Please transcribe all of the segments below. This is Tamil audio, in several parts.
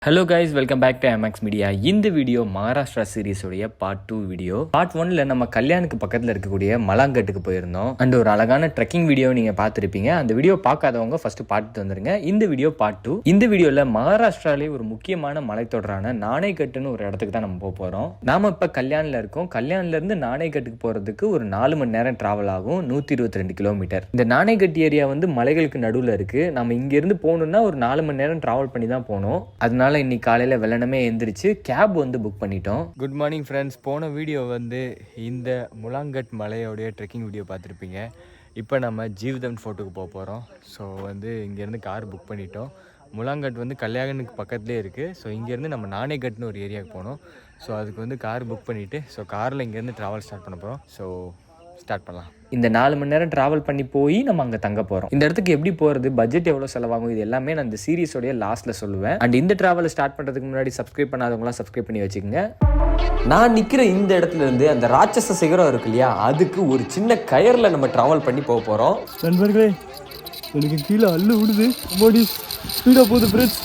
Hello guys, welcome back to MX media. இந்த வீடியோ மகாராஷ்டிரா சீரீஸோடைய பார்ட் 2 வீடியோ. பார்ட் 1ல நம்ம கல்யாணுக்கு பக்கத்தில் இருக்கக்கூடிய மலாங்கட்டுக்கு போயிருந்தோம். அண்ட் ஒரு அழகான ட்ரெக்கிங் வீடியோ நீங்கள் பார்த்துருப்பீங்க. அந்த வீடியோ பார்க்காதவங்க ஃபர்ஸ்ட் பார்த்துட்டு வந்துருங்க. இந்த வீடியோ பார்ட் 2. இந்த வீடியோவில் மகாராஷ்டிராலே ஒரு முக்கியமான மலைத்தொடரான நாணேகட்டுன்னு ஒரு இடத்துக்கு தான் நம்ம போக போகிறோம். நாம இப்போ கல்யாணில் இருக்கோம். கல்யாணிலேருந்து நாணேகட்டுக்கு போகிறதுக்கு ஒரு 4 மணி நேரம் டிராவல் ஆகும். 122 கிலோமீட்டர். இந்த நாணேகட் ஏரியா வந்து மலைகளுக்கு நடுவில் இருக்குது. நம்ம இங்கேருந்து போகணுன்னா ஒரு 4 மணி நேரம் டிராவல் பண்ணி தான் போகணும். அதனால இன்னைக்கு காலையில் வெள்ளனமே எழுந்திரிச்சு கேப் வந்து புக் பண்ணிட்டோம். Good morning friends. போன வீடியோ வந்து இந்த முலாங்கட் மலையோடைய ட்ரெக்கிங் வீடியோ பார்த்துருப்பீங்க. இப்போ நம்ம ஜீவ்தன் ஃபோர்ட்டுக்கு போக போகிறோம். ஸோ வந்து இங்கேருந்து கார் புக் பண்ணிட்டோம். முலாங்கட் வந்து கல்யாணுக்கு பக்கத்துலேயே இருக்குது. ஸோ இங்கேருந்து நம்ம நாணேகட்னு ஒரு ஏரியாவுக்கு போகணும். ஸோ அதுக்கு வந்து கார் புக் பண்ணிவிட்டு ஸோ காரில் இங்கேருந்து ட்ராவல் ஸ்டார்ட் பண்ண போகிறோம். ஸோ ஸ்டார்ட் பண்ணலாம். இந்த 4 மணி நேரம் ட்ராவல் பண்ணி போய் நம்ம அங்கே தங்க போகிறோம். இந்த இடத்துக்கு எப்படி போகிறது, பட்ஜெட் எவ்வளோ செலவாகும், இது எல்லாமே நான் இந்த சீரீஸோடைய லாஸ்ட்டில் சொல்லுவேன். அண்ட் இந்த ட்ராவலை ஸ்டார்ட் பண்ணுறதுக்கு முன்னாடி சப்ஸ்கிரைப் பண்ணாதவங்களாம் சப்ஸ்கிரைப் பண்ணி வச்சுக்கோங்க. நான் நிற்கிற இந்த இடத்துல இருந்து அந்த ராட்சச சிகரம் இருக்கு இல்லையா, அதுக்கு ஒரு சின்ன கயரில் நம்ம ட்ராவல் பண்ணி போக போகிறோம். நண்பர்களே, எனக்கு கீழே அள்ளு விடுது, ஸ்பீடாக போகுது ஃப்ரெண்ட்ஸ்.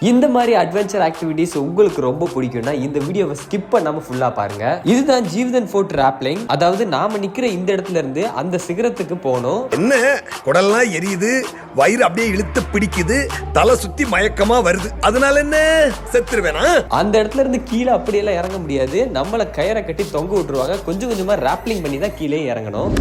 இந்த மாதிரி அட்வென்ச்சர் ஆக்டிவிட்டிஸ் உங்களுக்கு ரொம்ப பிடிக்கும்னா இந்த வீடியோவை ஸ்கிப் பண்ணாம ஃபுல்லா பாருங்க. இதுதான் ஜீவ்தன் ஃபோர்ட் ராப்லிங். அதாவது நாம நிக்கிற இந்த இடத்துல இருந்து அந்த சிகரத்துக்கு போனோம். என்ன குடல்லாம் எரியுது, வயிறு அப்படியே இழுத்து பிடிக்குது, தலை சுத்தி மயக்கமா வருது. அதனால என்ன செத்துருவேனா? அந்த இடத்துல இருந்து கீழே அப்படியெல்லாம் இறங்க முடியாது. நம்மளை கயிறை கட்டி தொங்க விட்டுருவாங்க. கொஞ்சம் கொஞ்சமா ராப்லிங் பண்ணி தான் கீழே இறங்கணும்.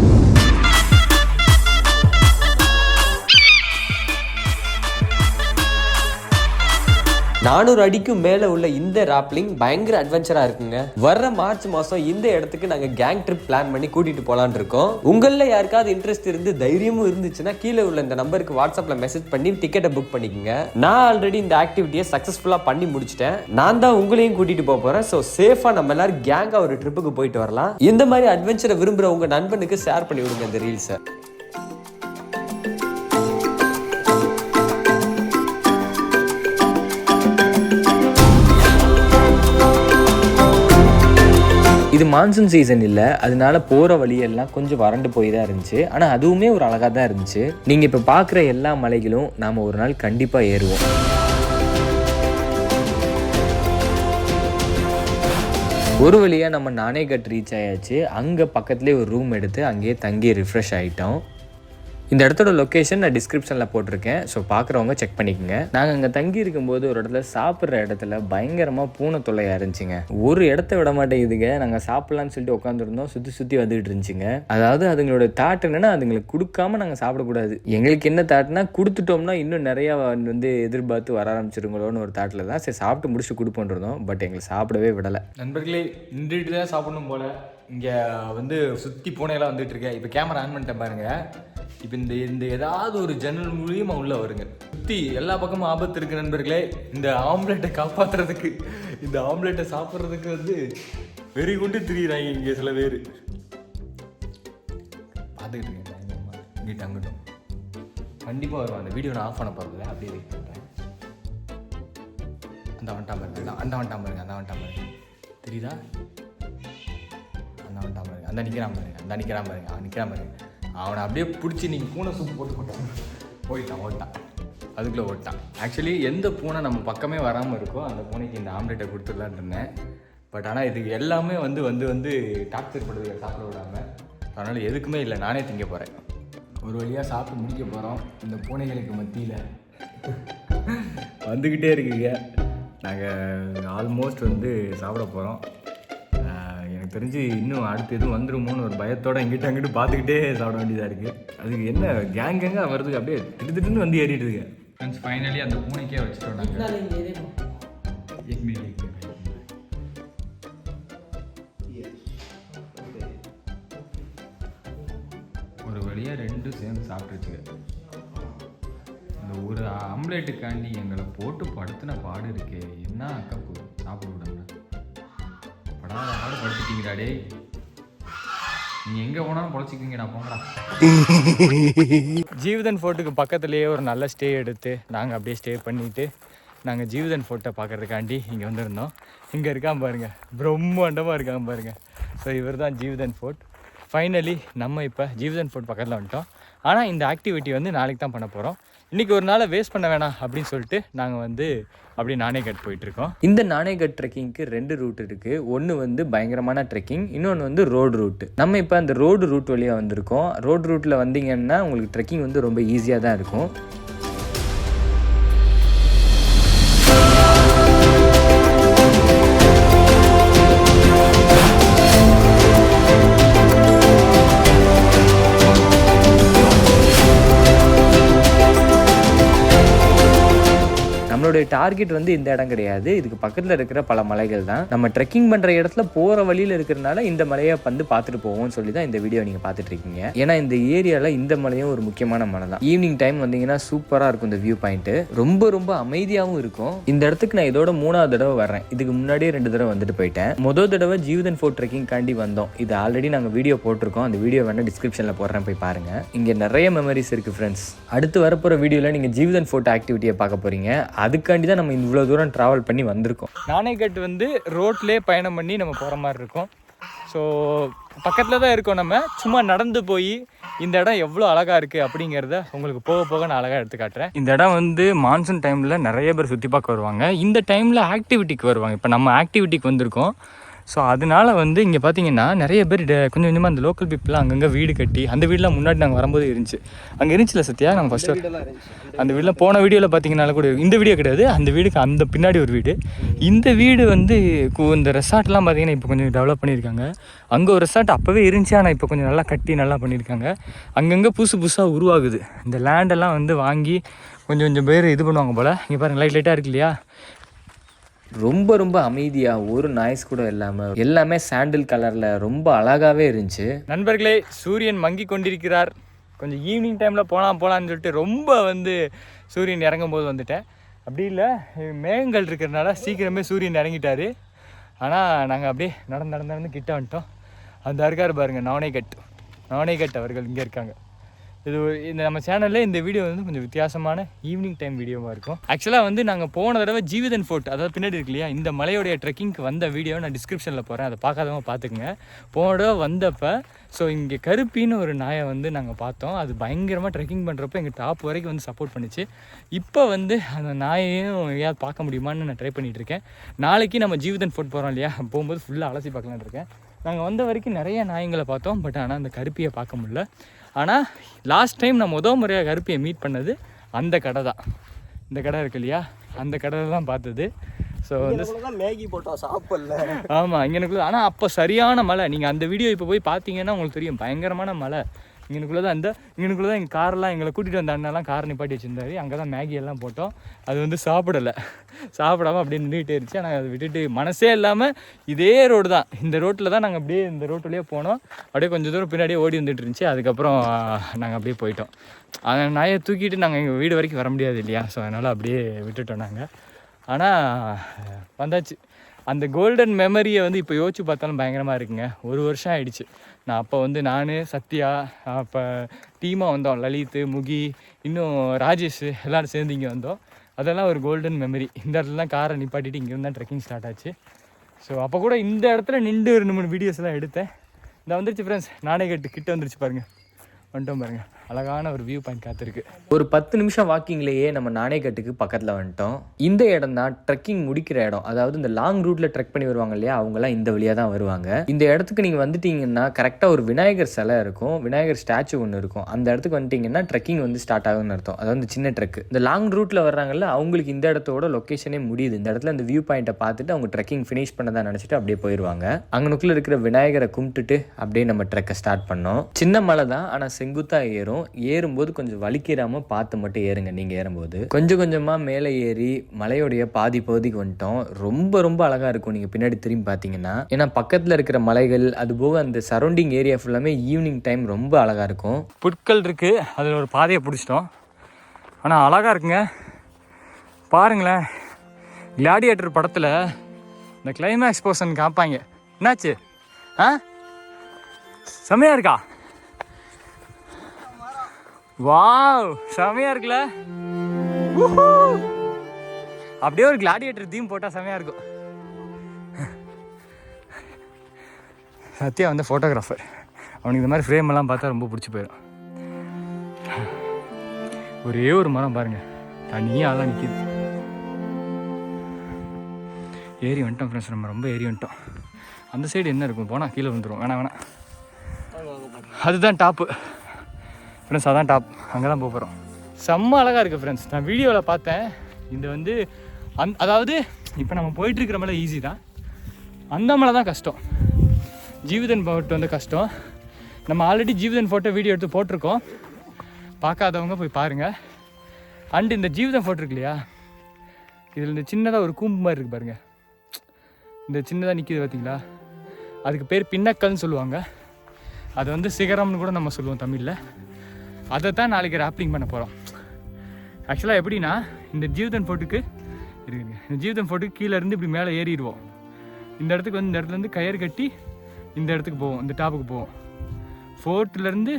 400 அடிக்கும் மேல உள்ள இந்த ராப்லிங் பயங்கர அட்வென்ச்சரா இருக்குங்க. வர்ற மார்ச் மாசம் இந்த இடத்துக்கு நாங்க கேங் ட்ரிப் பிளான் பண்ணி கூட்டிட்டு போலான்னு இருக்கோம். உங்கள யாருக்காவது இன்ட்ரெஸ்ட் இருந்து தைரியமும் இருந்துச்சுன்னா கீழே உள்ள இந்த நம்பருக்கு வாட்ஸ்அப்ல மெசேஜ் பண்ணி டிக்கெட்டை புக் பண்ணிக்கோங்க. நான் ஆல்ரெடி இந்த ஆக்டிவிட்டியை சக்சஸ்ஃபுல்லா பண்ணி முடிச்சிட்டேன். நான் தான் உங்களையும் கூட்டிட்டு போக போறேன். ஸோ சேஃபா நம்ம எல்லாரும் கேங்கா ஒரு ட்ரிப்புக்கு போயிட்டு வரலாம். இந்த மாதிரி அட்வென்ச்சரை விரும்புற உங்க நண்பனுக்கு ஷேர் பண்ணி விடுங்க இந்த ரீல்ஸை. இது மான்சூன் சீசன் இல்லை, அதனால போகிற வழியெல்லாம் கொஞ்சம் வறண்டு போய் தான் இருந்துச்சு. ஆனால் அதுவுமே ஒரு அழகாக தான் இருந்துச்சு. நீங்கள் இப்போ பார்க்குற எல்லா மலைகளும் நாம் ஒரு நாள் கண்டிப்பாக ஏறுவோம். ஒரு வழியாக நம்ம நாணேகட் ரீச் ஆயாச்சு. அங்கே பக்கத்துலேயே ஒரு ரூம் எடுத்து அங்கேயே தங்கி ரிஃப்ரெஷ் ஆகிட்டோம். இந்த இடத்தோட லொக்கேஷன் நான் டிஸ்கிரிப்ஷனில் போட்டிருக்கேன். ஸோ பார்க்குறவங்க செக் பண்ணிக்கோங்க. நாங்கள் அங்கே தங்கி இருக்கும்போது ஒரு இடத்துல சாப்பிட்ற இடத்துல பயங்கரமாக பூனை தொல்லையாக இருந்துச்சுங்க. ஒரு இடத்த விட மாட்டேங்குதுங்க. நாங்கள் சாப்பிட்லான்னு சொல்லிட்டு உட்காந்துருந்தோம். சுற்றி வந்துகிட்டு இருந்துச்சுங்க. அதாவது அதுங்களோட தாட் என்னன்னா, அதுங்களுக்கு கொடுக்காம நாங்கள் சாப்பிடக்கூடாது. எங்களுக்கு என்ன தாட்னா, கொடுத்துட்டோம்னா இன்னும் நிறையா வந்து எதிர்பார்த்து வர ஆரம்பிச்சிருங்களோன்னு ஒரு தாட்டில் தான் சரி சாப்பிட்டு முடிச்சு கொடுப்போன்னு இருந்தோம். பட் எங்களுக்கு சாப்பிடவே விடலை. நண்பர்களே, நின்றுட்டு தான் சாப்பிடணும் போல். இங்கே வந்து சுற்றி பூனையெல்லாம் வந்துட்டு இருக்கேன். இப்போ கேமரா ஆன் பண்ணிட்டேன் பாருங்க. இப்போ இந்த ஏதாவது ஒரு ஜன்னல் மூலியமாக உள்ளே வருங்க. சுற்றி எல்லா பக்கமும் ஆபத்து இருக்குது நண்பர்களே. இந்த ஆம்லெட்டை காப்பாற்றுறதுக்கு, இந்த ஆம்லெட்டை சாப்பிட்றதுக்கு வந்து வெறி கொண்டு திரியிறாங்க இங்கே சில பேர். பார்த்துக்கிட்டு இருக்கேன். இங்கிட்ட அங்கிட்டும் கண்டிப்பாக வரும். அந்த வீடியோ நான் ஆஃப் பண்ண போகிறதில்ல, அப்படியே வெயிட் பண்ணுறேன். அந்த வந்துட்டான் பாருங்க, அந்த வந்துட்டான் பாருங்க, அந்த வந்துட்டான் பாருங்க. தெரியுதா? அந்த வந்துட்டான் பாருங்க, அந்த நிற்கிறான் பாருங்க, அந்த நிற்கிறான் பாருங்க, அவன் நிற்கிறான் பாருங்க. அவனை அப்படியே பிடிச்சி நீங்கள் பூனை சூப்பு போட்டு ஓட்டான். அதுக்குள்ளே ஓட்டான். ஆக்சுவலி எந்த பூனை நம்ம பக்கமே வராமல் இருக்கோ அந்த பூனைக்கு இந்த ஆம்லெட்டை கொடுத்துடலான்னு இருந்தேன். பட் ஆனால் இதுக்கு எல்லாமே வந்து டாக்டர் படுது சாப்பிட விடாமல். அதனால் எதுக்குமே இல்லை, நானே திங்க போகிறேன். ஒரு வழியாக சாப்பிட்டு முடிக்க போகிறோம். இந்த பூனைகளுக்கு மத்தியில் வந்துக்கிட்டே இருக்குங்க. நாங்கள் ஆல்மோஸ்ட் வந்து சாப்பிட போகிறோம். எனக்கு தெரிஞ்சு இன்னும் அடுத்து எதுவும் வந்துருமோன்னு ஒரு பயத்தோடு எங்கிட்ட அங்கிட்டு பார்த்துக்கிட்டே சாப்பிட வேண்டியதாக இருக்குது. அதுக்கு என்ன கேங்காக வருதுக்கு அப்படியே திட்டுன்னு வந்து ஏறிட்டு இருக்கு. ஃப்ரெண்ட்ஸ், ஃபைனலி அந்த பூனைக்கே வச்சுட்டோம் நாங்கள். ஒரு வழியாக ரெண்டும் சேர்ந்து சாப்பிட்டுருச்சுங்க. இந்த ஒரு ஆம்லேட்டுக்காண்டி எங்களை போட்டு படுத்தின பாடு இருக்கே. என்ன அக்கா சாப்பிட விடாம ஆடு படுத்துட்டீங்கடா. நீ எங்கே போனாலும் பொழைச்சிக்கிங்கடா, போங்கடா. ஜீவ்தன் ஃபோர்ட்டுக்கு பக்கத்துலேயே ஒரு நல்ல ஸ்டே எடுத்து நாங்கள் அப்படியே ஸ்டே பண்ணிவிட்டு நாங்கள் ஜீவ்தன் ஃபோர்ட்டை பார்க்குறதுக்காண்டி இங்கே வந்திருந்தோம். இங்கே இருக்கான் பாருங்கள், பிரம்மாண்டமாக இருக்கான் பாருங்கள். ஸோ இவர் தான் ஜீவ்தன் ஃபோர்ட். ஃபைனலி நம்ம இப்போ ஜீவ்தன் ஃபோர்ட் பக்கத்தில் வந்துட்டோம். ஆனால் இந்த ஆக்டிவிட்டி வந்து நாளைக்கு தான் பண்ண போகிறோம். இன்றைக்கி ஒரு நாளை வேஸ்ட் பண்ண வேணாம் அப்படின்னு சொல்லிட்டு நாங்கள் வந்து அப்படியே நாணயகட் போயிட்டுருக்கோம். இந்த நாணயகட் ட்ரெக்கிங்க்கு 2 ரூட் இருக்குது. ஒன்று வந்து பயங்கரமான ட்ரெக்கிங், இன்னொன்று வந்து ரோடு ரூட்டு. நம்ம இப்போ அந்த ரோடு ரூட் வழியாக வந்திருக்கோம். ரோடு ரூட்டில் வந்தீங்கன்னா உங்களுக்கு ட்ரெக்கிங் வந்து ரொம்ப ஈஸியாக தான் இருக்கும். நம்மளுடைய டார்கெட் வந்து இந்த இடம் கிடையாது, இதுக்கு பக்கத்தில் இருக்கிற பல மலைகள் தான். நம்ம ட்ரெக்கிங் பண்ணுற இடத்துல போகிற வழியில் இருக்கிறனால இந்த மலையை வந்து பார்த்துட்டு போவோம்னு சொல்லி தான் இந்த வீடியோ நீங்கள் பார்த்துட்டு இருக்கீங்க. ஏன்னா இந்த ஏரியாவில் இந்த மலையும் ஒரு முக்கியமான மலை தான். ஈவினிங் டைம் வந்தீங்கன்னா சூப்பராக இருக்கும் இந்த வியூ பாயிண்ட்டு. ரொம்ப ரொம்ப அமைதியாகவும் இருக்கும். இந்த இடத்துக்கு நான் இதோட 3வது தடவை வர்றேன். இதுக்கு முன்னாடியே 2 தடவை வந்துட்டு போயிட்டேன். முதல் தடவை ஜீவதன் ஃபோர்ட் ட்ரெக்கிங் காண்டி வந்தோம். இது ஆல்ரெடி நாங்கள் வீடியோ போட்டிருக்கோம். அந்த வீடியோ வேணால் டிஸ்கிரிப்ஷனில் போடுறேன், போய் பாருங்க. இங்கே நிறைய மெமரிஸ் இருக்குது ஃப்ரெண்ட்ஸ். அடுத்து வரப்போகிற வீடியோவில் நீங்கள் ஜீவதன் ஃபோர்ட் ஆக்டிவிட்டியை பார்க்க போகிறீங்க. அதுக்காண்டி தான் நம்ம இவ்வளோ தூரம் ட்ராவல் பண்ணி வந்திருக்கோம். நாணயகட் வந்து ரோட்லேயே பயணம் பண்ணி நம்ம போகிற மாதிரி இருக்கும். ஸோ பக்கத்தில் தான் இருக்கோம். நம்ம சும்மா நடந்து போய் இந்த இடம் எவ்வளோ அழகாக இருக்குது அப்படிங்கிறத உங்களுக்கு போக போக நான் அழகாக எடுத்து காட்டுறேன். இந்த இடம் வந்து மான்சூன் டைமில் நிறைய பேர் சுற்றி பார்க்க வருவாங்க. இந்த டைமில் ஆக்டிவிட்டிக்கு வருவாங்க. இப்போ நம்ம ஆக்டிவிட்டிக்கு வந்திருக்கோம். ஸோ அதனால் வந்து இங்கே பார்த்தீங்கன்னா நிறைய பேர் கொஞ்சம் கொஞ்சமாக அந்த லோக்கல் பீப்புளாக அங்கங்கே வீடு கட்டி, அந்த வீடெலாம் முன்னாடி நாங்கள் வரும்போது இருந்துச்சு. அங்கே இருந்துச்சுல சத்யா, நாங்கள் ஃபஸ்ட்டு அந்த வீடெலாம் போன வீடியோவில் பார்த்தீங்கன்னால கூட, இந்த வீடியோ கிடையாது, அந்த வீடுக்கு அந்த பின்னாடி ஒரு வீடு. இந்த வீடு வந்து இந்த ரெசார்ட்லாம் பார்த்தீங்கன்னா இப்போ கொஞ்சம் டெவலப் பண்ணியிருக்காங்க. அங்கே ஒரு ரெசார்ட் அப்போவே இருந்துச்சு, ஆனால் இப்போ கொஞ்சம் நல்லா கட்டி நல்லா பண்ணியிருக்காங்க. அங்கங்கே புதுசாக உருவாகுது. இந்த லேண்டெல்லாம் வந்து வாங்கி கொஞ்சம் கொஞ்சம் பேர் இது பண்ணுவாங்க போல். இங்கே பாருங்கள், லைட்டாக இருக்கு இல்லையா? ரொம்ப ரொம்ப அமைதியாக, ஒரு நாய்ஸ் கூட இல்லாமல், எல்லாமே சாண்டில் கலரில் ரொம்ப அழகாகவே இருந்துச்சு. நண்பர்களே, சூரியன் மங்கி கொண்டிருக்கிறார். கொஞ்சம் ஈவினிங் டைமில் போகலான்னு சொல்லிட்டு ரொம்ப வந்து சூரியன் இறங்கும் போது வந்துட்டேன். அப்படி இல்லை, மேகங்கள் இருக்கிறதுனால சீக்கிரமே சூரியன் இறங்கிட்டார். ஆனால் நாங்கள் அப்படியே நடந்து கிட்ட வந்துட்டோம். அந்த இருக்கார் பாருங்கள், நாணயகட் அவர்கள் இங்கே இருக்காங்க. இது இந்த நம்ம சேனலில் இந்த வீடியோ வந்து கொஞ்சம் வித்தியாசமான ஈவினிங் டைம் வீடியோவாக இருக்கும். ஆக்சுவலாக வந்து நாங்கள் போன தடவை ஜீவதன் ஃபோர்ட், அதாவது பின்னாடி இருக்கு இல்லையா, இந்த மலையோடைய ட்ரெக்கிங்க்கு வந்த வீடியோ நான் டிஸ்கிரிப்ஷனில் போகிறேன், அதை பார்க்காதவங்க பார்த்துக்குங்க. போன தடவை வந்தப்போ ஸோ இங்கே கருப்பின்னு ஒரு நாயை வந்து நாங்கள் பார்த்தோம். அது பயங்கரமாக ட்ரெக்கிங் பண்ணுறப்போ எங்கள் டாப் வரைக்கும் வந்து சப்போர்ட் பண்ணிச்சு. இப்போ வந்து அந்த நாயையும் ஏதாவது பார்க்க முடியுமான்னு நான் ட்ரை பண்ணிகிட்ருக்கேன். நாளைக்கு நம்ம ஜீவதன் ஃபோர்ட் போகிறோம் இல்லையா, போகும்போது ஃபுல்லாக அலசி பார்க்கலான்னு இருக்கேன். நாங்கள் வந்த வரைக்கும் நிறைய நாய்ங்களை பார்த்தோம், பட் ஆனால் அந்த கருப்பியை பார்க்க முடியல. ஆனால் லாஸ்ட் டைம் நான் முறையாக கருப்பியை மீட் பண்ணது அந்த கடை தான். இந்த கடை இருக்கு இல்லையா, அந்த கடை தான் பார்த்தது. ஸோ வந்து மேகி போட்டோம், சாப்பிடல. ஆமாம், இங்கனுக்குள்ள. ஆனால் அப்போ சரியான மழை. நீங்கள் அந்த வீடியோ இப்போ போய் பார்த்தீங்கன்னா உங்களுக்கு தெரியும், பயங்கரமான மழை. இங்கனுக்குள்ளே தான் எங்கள் காரெல்லாம் எங்களை கூட்டிகிட்டு வந்த அண்ணெல்லாம் காரை நிப்பாட்டி வச்சுருந்தாரு. அங்கே தான் மேகி எல்லாம் போட்டோம். அது வந்து சாப்பிடாமல் அப்படியே நின்றுக்கிட்டே இருந்துச்சு. ஆனால் அதை விட்டுட்டு மனசே இல்லாமல் இதே ரோடு தான், இந்த ரோட்டில் தான் நாங்கள் அப்படியே இந்த ரோட்டுலேயே போனோம். அப்படியே கொஞ்சம் தூரம் பின்னாடியே ஓடி வந்துட்டு இருந்துச்சு. அதுக்கப்புறம் நாங்கள் அப்படியே போயிட்டோம். அந்த நாயை தூக்கிட்டு நாங்கள் எங்கள் வீடு வரைக்கும் வர முடியாது இல்லையா, ஸோ அதனால் அப்படியே விட்டுட்டோம் நாங்கள். ஆனால் வந்தாச்சு. அந்த கோல்டன் மெமரியை வந்து இப்போ யோசிச்சு பார்த்தாலும் பயங்கரமாக இருக்குங்க. 1 வருஷம் ஆகிடுச்சு. நான் அப்போ வந்து நான், சத்யா, அப்போ டீமாக வந்தோம், லலித், முகி, இன்னும் ராஜேஷ் எல்லோரும் சேர்ந்து இங்கே வந்தோம். அதெல்லாம் ஒரு கோல்டன் மெமரி. இந்த இடத்துல தான் காரை நிப்பாட்டிட்டு இங்கே இருந்தால் ட்ரெக்கிங் ஸ்டார்ட் ஆச்சு. ஸோ அப்போ கூட இந்த இடத்துல நின்று 2-3 வீடியோஸ்லாம் எடுத்தேன். இந்த வந்துருச்சு ஃப்ரெண்ட்ஸ், நாணயகட் கிட்ட வந்துருச்சு பாருங்கள், வந்துட்டோம் பாருங்கள். அழகான ஒரு வியூ பாயிண்ட் காத்திருக்கு. ஒரு 10 நிமிஷம் வாக்கிங்லேயே நம்ம நாணயகட்டுக்கு பக்கத்தில் வந்துட்டோம். இந்த இடம் தான் ட்ரெக்கிங் முடிக்கிற இடம். அதாவது இந்த லாங் ரூட்டில் ட்ரெக் பண்ணி வருவாங்க இல்லையா, அவங்களாம் இந்த வழியாக தான் வருவாங்க. இந்த இடத்துக்கு நீங்கள் வந்துட்டீங்கன்னா கரெக்டாக ஒரு விநாயகர் சிலை இருக்கும், விநாயகர் ஸ்டாச்சு ஒன்று இருக்கும். அந்த இடத்துக்கு வந்துட்டீங்கன்னா ட்ரெக்கிங் வந்து ஸ்டார்ட் ஆகும்னு அர்த்தம். அதாவது சின்ன ட்ரெக். இந்த லாங் ரூட்டில் வர்றாங்கல்ல, அவங்களுக்கு இந்த இடத்தோட லொக்கேஷனே முடியுது. இந்த இடத்துல இந்த வியூ பாயிண்ட்டை பார்த்துட்டு அவங்க ட்ரெக்கிங் ஃபினிஷ் பண்ணதா நினச்சிட்டு அப்படியே போயிடுவாங்க. அங்கனுக்குள்ளே இருக்கிற விநாயகரை கும்பிட்டுட்டு அப்படியே நம்ம ட்ரெக்கை ஸ்டார்ட் பண்ணோம். சின்ன மலை தான், ஆனால் செங்குத்தாக ஏறும்போது கொஞ்சம் வலிக்கிறாம பார்த்து மட்டும் ஏறுங்க. நீங்க ஏறும்போது கொஞ்சம் கொஞ்சமா மேலே ஏறி மலையோடைய பாதி பகுதிக்கு வந்துட்டோம். ரொம்ப ரொம்ப அழகா இருக்கும் நீங்க பின்னாடி திரும்பி பார்த்தீங்கன்னா. ஏன்னா பக்கத்துல இருக்கிற மலைகள், அது போக அந்த சரௌண்டிங் ஏரியா ஃபுல்லாமே ஈவினிங் டைம் ரொம்ப அழகா இருக்கும். புட்கள் இருக்கு, அதில் ஒரு பாதையை பிடிச்சிட்டோம். ஆனால் அழகா இருக்குங்க, பாருங்களேன். கிளாடியேட்டர் படத்தில் இந்த கிளைமேக்ஸ் போர்ஷன் காப்பாங்க. என்னாச்சு? செம்மையா இருக்கா? வாவ், செமையா இருக்குல்ல? அப்படியே ஒரு கிளாடியேட்டர் தீம் போட்டால் செமையா இருக்கும். சத்யா வந்து ஃபோட்டோகிராஃபர். அவனுக்கு இந்த மாதிரி ஃப்ரேம் எல்லாம் பார்த்தா ரொம்ப பிடிச்சி போயிடும். ஒரே ஒரு மரம் பாருங்கள் தனியாக அதெல்லாம் நிற்கிது. ஏறி வந்துட்டோம் ஃப்ரெண்ட்ஸ், நம்ம ரொம்ப ஏறி வந்துட்டோம். அந்த சைடு என்ன இருக்கும், போனால் கீழே வந்துடும். வேணாம் அதுதான் டாப்பு ஃப்ரெண்ட்ஸ், அதான் டாப். அங்கே தான் போகிறோம். செம்ம அழகாக இருக்குது ஃப்ரெண்ட்ஸ். நான் வீடியோவில் பார்த்தேன். இது வந்து அதாவது இப்போ நம்ம போயிட்டுருக்கிற மலை ஈஸி தான், அந்த மலை தான் கஷ்டம். ஜீவிதன் ஃபோர்ட் வந்து கஷ்டம். நம்ம ஆல்ரெடி ஜீவிதன் ஃபோட்டோ வீடியோ எடுத்து போட்டிருக்கோம், பார்க்காதவங்க போய் பாருங்கள். அண்டு இந்த ஜீவிதன் ஃபோட்டோ இருக்கு இல்லையா, இதில் இந்த சின்னதாக ஒரு கூம்பு மாதிரி இருக்குது பாருங்கள், இந்த சின்னதாக நிற்கிது பார்த்தீங்களா, அதுக்கு பேர் பின்னக்கல்னு சொல்லுவாங்க. அது வந்து சிகரம்னு கூட நம்ம சொல்லுவோம் தமிழில். அதை தான் நாளைக்கு ராப்லிங் பண்ண போகிறோம். ஆக்சுவலாக எப்படின்னா, இந்த ஜீவிதன் ஃபோர்ட்டுக்கு இருக்குங்க, இந்த ஜீவிதன் ஃபோர்ட்டுக்கு கீழே இருந்து இப்படி மேலே ஏறிடுவோம். இந்த இடத்துக்கு வந்து இந்த இடத்துலேருந்து கயிறு கட்டி இந்த இடத்துக்கு போவோம், இந்த டாப்புக்கு போவோம். ஃபோர்ட்லேருந்து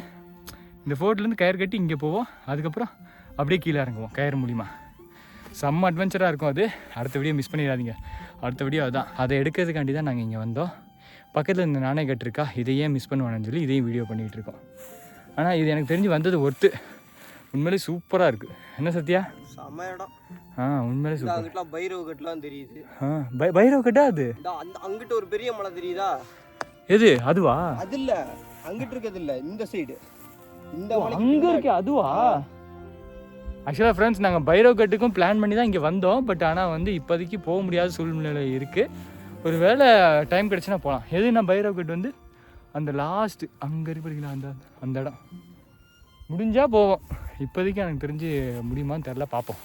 இந்த ஃபோர்ட்லேருந்து கயிறு கட்டி இங்கே போவோம். அதுக்கப்புறம் அப்படியே கீழே இறங்குவோம் கயிறு மூலிமா. செம்ம அட்வென்ச்சராக இருக்கும் அது. அடுத்த வீடியோ மிஸ் பண்ணிடாதீங்க. அடுத்த வீடியோ அதுதான். அதை எடுக்கிறதுக்காண்டி தான் நாங்கள் இங்கே வந்தோம். பக்கத்தில் இந்த நாணயக்கட்டு இருக்கா, இதையே மிஸ் பண்ணுவானு சொல்லி இதையும் வீடியோ பண்ணிகிட்டு இருக்கோம். ஆனால் இது எனக்கு தெரிஞ்சு வந்தது ஒர்த்து. உண்மையிலே சூப்பராக இருக்குது. என்ன சத்யா? செம்ம இடம். உண்மையிலே சூப்பர். அங்கிட்டலாம் பைரவ கட்டுலாம் தெரியுது. பைரவ கட்டா அது? அங்கிட்ட ஒரு பெரிய மலை தெரியுதா? எது அதுவா? அது இல்ல, அங்கிட்டு இருக்கிறது இல்ல, இந்த சைடு. இந்த அங்க இருக்கே அதுவா? ஆக்சுவலாக ஃப்ரெண்ட்ஸ், நாங்கள் பைரவ் கட்டுக்கும் பிளான் பண்ணி தான் இங்கே வந்தோம். பட் ஆனால் வந்து இப்போதைக்கு போக முடியாத சூழ்நிலை இருக்குது. ஒரு வேளை டைம் கிடச்சுன்னா போகலாம். எதுனா பைரவ் கட்டு வந்து அந்த லாஸ்ட்டு அங்கே இருப்பீங்களா, அந்த இடம் முடிஞ்சால் போவோம். இப்போதைக்கு எனக்கு தெரிஞ்சு முடியுமான்னு தெரில, பார்ப்போம்.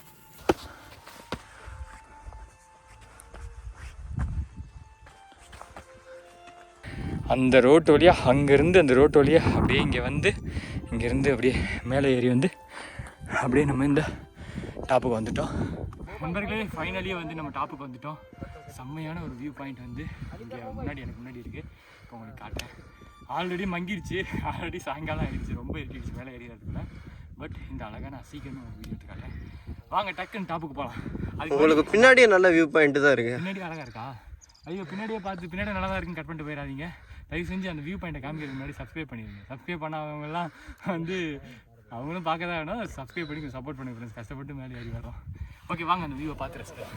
அந்த ரோட்டு வழியாக அங்கேருந்து அந்த ரோட்டு வழியாக அப்படியே இங்கே வந்து இங்கேருந்து அப்படியே மேலே ஏறி வந்து அப்படியே நம்ம இந்த டாப்புக்கு வந்துட்டோம். நண்பர்களே, ஃபைனலியே வந்து நம்ம டாப்புக்கு வந்துட்டோம். செம்மையான ஒரு வியூ பாயிண்ட் வந்து இங்கே எனக்கு முன்னாடி இருக்குது. இப்போ உங்களுக்கு காட்டேன். ஆல்ரெடி மங்கிடுச்சு, ஆல்ரெடி சாயங்காலம் ஆகிடுச்சு, ரொம்ப இருக்கிடுச்சு மேலே ஏறிறதுக்குள்ள. பட் இந்த அழகாக நான் சீக்கிரமாக ஒரு வீடியோ எடுத்துக்காட்டேன். வாங்க டக்குன்னு டாப்புக்கு போகலாம். அது உங்களுக்கு பின்னாடியே நல்ல வியூ பாயிண்ட் தான் இருக்குது. பின்னாடி அழகாக இருக்கா? ஐயோ, பின்னாடியே பார்த்து பின்னாடி நல்லா தான் இருக்குன்னு கட் பண்ணிட்டு போயிடாதீங்க. தயவு செஞ்சு அந்த வியூ பாயிண்ட்டை காமிக்கிறதுக்கு முன்னாடி சப்ஸ்கிரைப் பண்ணிடுங்க. சப்ஸ்கிரைப் பண்ணாதவங்கலாம் வந்து அவங்களும் பார்க்க தான் வேணும். சப்ஸ்கிரைப் பண்ணி சப்போர்ட் பண்ணுங்க ஃப்ரெண்ட்ஸ். கஷ்டப்பட்டு மேலே ஏறி வரோம். ஓகே, வாங்க அந்த வியூவை பார்த்து ரசிக்கலாம்.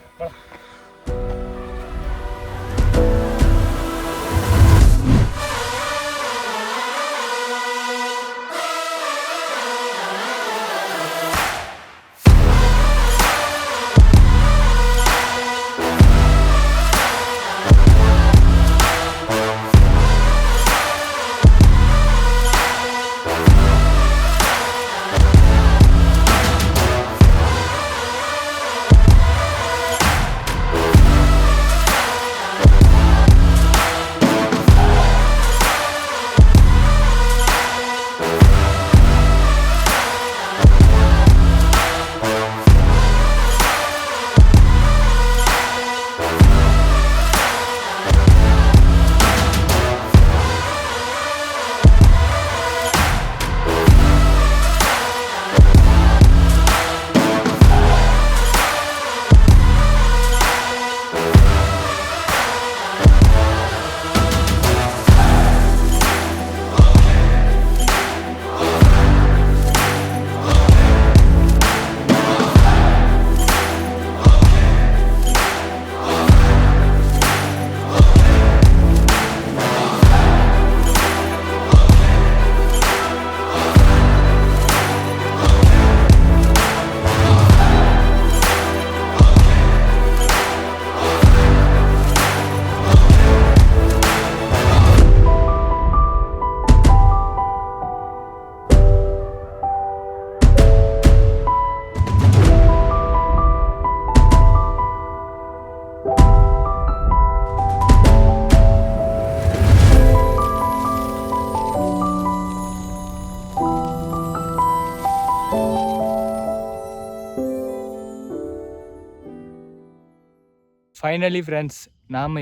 ஃபைனலி ஃப்ரெண்ட்ஸ், நாம்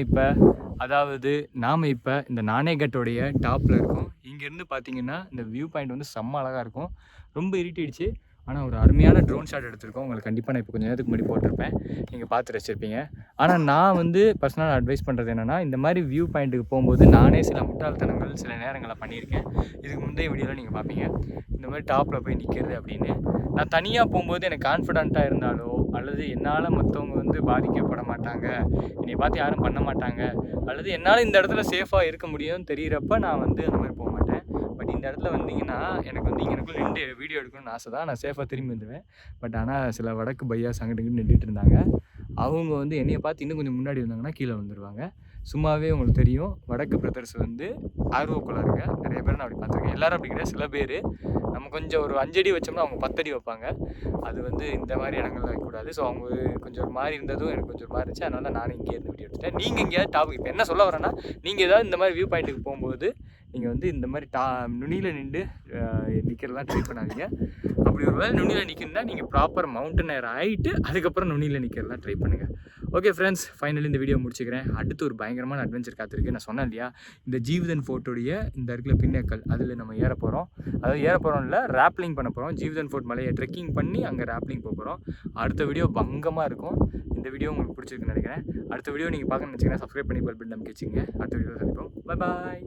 இப்போ இந்த நாணயக்கட்டோடைய டாப்பில் இருக்கோம். இங்கேருந்து பார்த்தீங்கன்னா இந்த வியூ பாயிண்ட் வந்து செம்ம அழகாக இருக்கும். ரொம்ப இருட்டிடுச்சு. ஆனால் ஒரு அருமையான ட்ரோன் ஷாட் எடுத்திருக்கோம். உங்களுக்கு கண்டிப்பாக நான் இப்போ கொஞ்சம் நேரத்துக்கு முன்னாடி போட்டிருப்பேன், நீங்கள் பார்த்து ரசிச்சிருப்பீங்க. ஆனால் நான் வந்து பர்சனலாக அட்வைஸ் பண்ணுறது என்னென்னா, இந்த மாதிரி வியூ பாயிண்ட்டுக்கு போகும்போது நானே சில முட்டாள்தனங்கள் சில நேரங்களில் பண்ணியிருக்கேன். இதுக்கு முந்தைய வீடியோவில் நீங்கள் பார்ப்பீங்க இந்த மாதிரி டாப்பில் போய் நிற்கிறது அப்படின்னு. நான் தனியாக போகும்போது எனக்கு கான்ஃபிடண்ட்டாக இருந்தாலோ அல்லது என்னால் மற்றவங்க வந்து பாதிக்கப்பட மாட்டாங்க, என்னை பார்த்து யாரும் பண்ண மாட்டாங்க, அல்லது என்னால் இந்த இடத்துல சேஃபாக இருக்க முடியும்னு தெரிகிறப்ப நான் வந்து அந்த மாதிரி போக மாட்டேன். பட் இந்த இடத்துல வந்தீங்கன்னா எனக்கு வந்து இங்கேக்குள்ளே நின்று வீடியோ எடுக்கணும்னு ஆசை தான். நான் சேஃபாக திரும்பி வந்துடுவேன். பட் ஆனால் சில வடக்கு பையாஸ் அங்கிட்டு நின்றுட்டு இருந்தாங்க. அவங்க வந்து என்னையை பார்த்து இன்னும் கொஞ்சம் முன்னாடி வந்தாங்கன்னா கீழே வந்துடுவாங்க. சும்மாவே உங்களுக்கு தெரியும், வடக்கு பிரதர்ஸ் வந்து ஆர்வக்குள்ளாருங்க. நிறைய பேர் நான் அப்படி பார்த்துருக்கேன். எல்லோரும் அப்படி கிடையாது. சில பேர் நம்ம கொஞ்சம் ஒரு 5 அடி வச்சோம்னா அவங்க 10 அடி வைப்பாங்க. அது வந்து இந்த மாதிரி இடங்கள்ல வைக்கக்கூடாது. ஸோ அவங்க கொஞ்சம் ஒரு மாதிரி இருந்ததும் எனக்கு கொஞ்சம் ஒரு மாதிரி இருந்துச்சு. அதனால நானும் இங்கே இருந்து வீடியோ எடுத்துட்டேன். நீங்கள் எங்கேயாவது டாபிக் இப்போ என்ன சொல்ல வரேன்னா, நீங்கள் ஏதாவது இந்த மாதிரி வியூ பாயிண்ட்டுக்கு போகும்போது நீங்கள் வந்து இந்த மாதிரி நுனியில் நின்று நிற்கிறலாம் ட்ரை பண்ணாதீங்க. அப்படி ஒரு வேளை நுனியில் நிற்கணுன்னா நீங்கள் ப்ராப்பர் மவுண்டன் ஏர் ஆகிட்டு அதுக்கப்புறம் நுனியில் நிற்கிறலாம் ட்ரை பண்ணுங்கள். ஓகே ஃப்ரெண்ட்ஸ், ஃபைனலி இந்த வீடியோ முடிச்சுக்கிறேன். அடுத்து ஒரு பயங்கரமான அட்வென்ச்சர் காத்திருக்கு. நான் சொன்னேன் இல்லையா, இந்த ஜீவிதன் ஃபோர்ட்டோடைய இந்த இருக்கிற பின்னக்கல் அதில் நம்ம ஏற போகிறோம். அதாவது ஏற போகிறோம் இல்லை, ரேப்லிங் பண்ண போகிறோம். ஜீவிதன் ஃபோர்ட் மலையை ட்ரெக்கிங் பண்ணி அங்கே ரேப்லிங் போக போகிறோம். அடுத்த வீடியோ பங்கமாக இருக்கும். இந்த வீடியோ உங்களுக்கு பிடிச்சிருக்குன்னு நினைக்கிறேன். அடுத்த வீடியோ நீங்கள் பார்க்கணும்னு நினச்சிங்கன்னா சப்ஸ்கிரைப் பண்ணி பெல் பட்டன் அமைக்க வச்சுங்க. அடுத்த வீடியோ சந்திப்போம். பாய்.